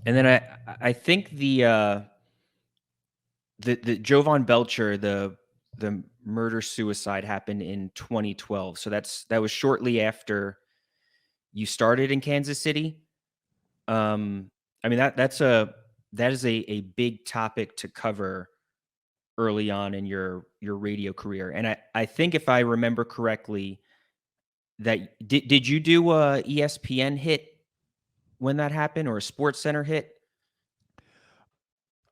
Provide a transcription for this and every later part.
And then I think the Jovan Belcher, the murder suicide happened in 2012. So that was shortly after you started in Kansas City. I mean that is a big topic to cover early on in your radio career. And I think if I remember correctly, that did you do a ESPN hit when that happened, or a Sports Center hit?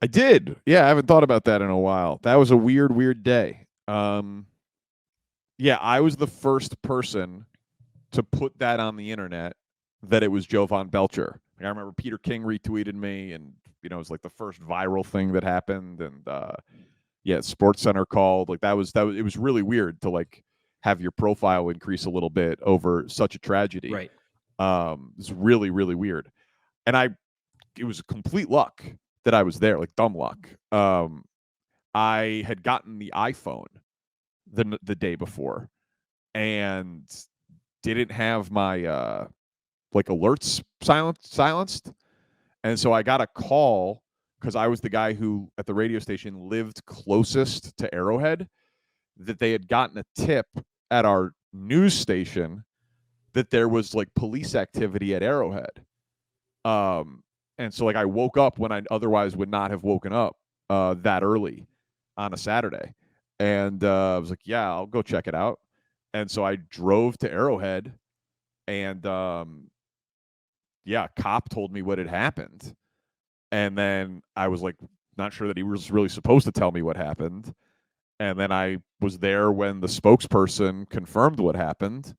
I did. Yeah, I haven't thought about that in a while. That was a weird day. Yeah, I was the first person to put that on the internet that it was Jovan Belcher. Like, I remember Peter King retweeted me, and it was like the first viral thing that happened. And yeah, Sports Center called. Like that was. It was really weird to like have your profile increase a little bit over such a tragedy. Right. It's really weird, and it was complete luck that I was there, like dumb luck. I had gotten the iPhone the day before and didn't have my like alerts silenced, and so I got a call because I was the guy who at the radio station lived closest to Arrowhead, that they had gotten a tip at our news station that there was like police activity at Arrowhead. And so like I woke up when I otherwise would not have woken up that early on a Saturday. And I was like, yeah, I'll go check it out. And so I drove to Arrowhead, and yeah, a cop told me what had happened. And then I was like, not sure that he was really supposed to tell me what happened. And then I was there when the spokesperson confirmed what happened.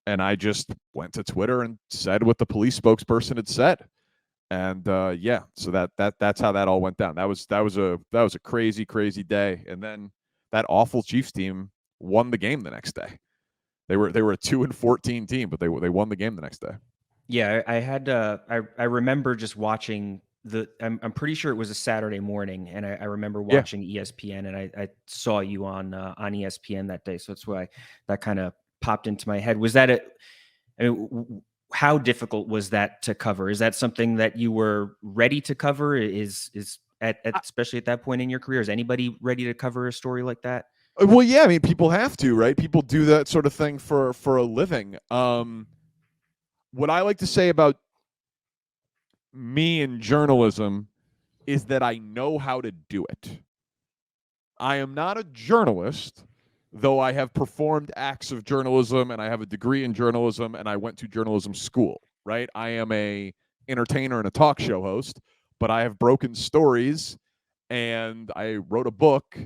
And I just went to Twitter and said what the police spokesperson had said. And yeah, so that's how that all went down. That was a crazy day. And then that awful Chiefs team won the game the next day. They were a 2-14 team, but they won the game the next day. Yeah, I had I remember just watching I'm pretty sure it was a Saturday morning, and I remember Yeah. watching ESPN, and I saw you on ESPN that day, so that's why that kind of popped into my head. Was that I mean, how difficult was that to cover? Is that something that you were ready to cover? Is especially at that point in your career, is anybody ready to cover a story like that? Well, yeah, I mean, people have to, right? People do that sort of thing for a living. What I like to say about me in journalism is that I know how to do it. I am not a journalist, though I have performed acts of journalism and I have a degree in journalism and I went to journalism school, right? I am a entertainer and a talk show host, but I have broken stories and I wrote a book,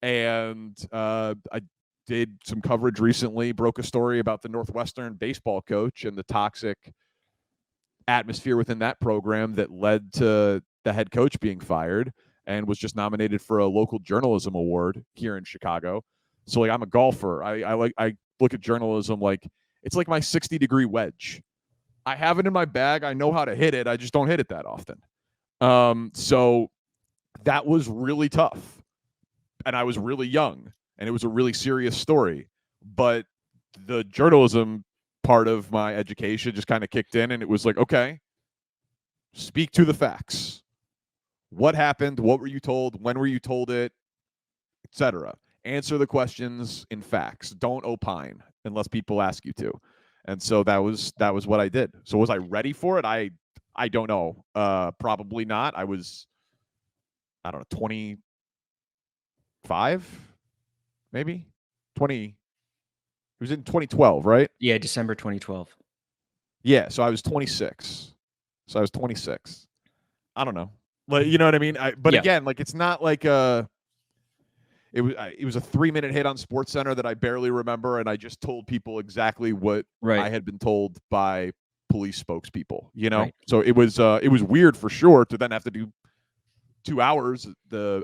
and I did some coverage recently, broke a story about the Northwestern baseball coach and the toxic atmosphere within that program that led to the head coach being fired, and was just nominated for a local journalism award here in Chicago. So like I'm a golfer. I look at journalism like it's like my 60-degree wedge. I have it in my bag. I know how to hit it. I just don't hit it that often. So that was really tough. And I was really young, and it was a really serious story. But the journalism part of my education just kind of kicked in, and it was like, okay, speak to the facts. What happened? What were you told? When were you told it? Etc. Answer the questions in facts. Don't opine unless people ask you to. And so that was what I did. So was I ready for it? I don't know. Probably not. I was, I don't know, 25, maybe 20. It was in 2012, right? Yeah, December 2012. Yeah. So I was 26. I don't know. Like, you know what I mean? But Yeah, again, like it's not like it was a 3-minute hit on Sports Center that I barely remember, and I just told people exactly what right, I had been told by police spokespeople. right. So it was weird for sure to then have to do 2 hours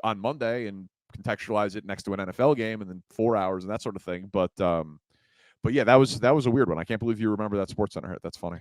on Monday and contextualize it next to an NFL game, and then 4 hours and that sort of thing. But yeah, that was a weird one. I can't believe you remember that Sports Center hit. That's funny.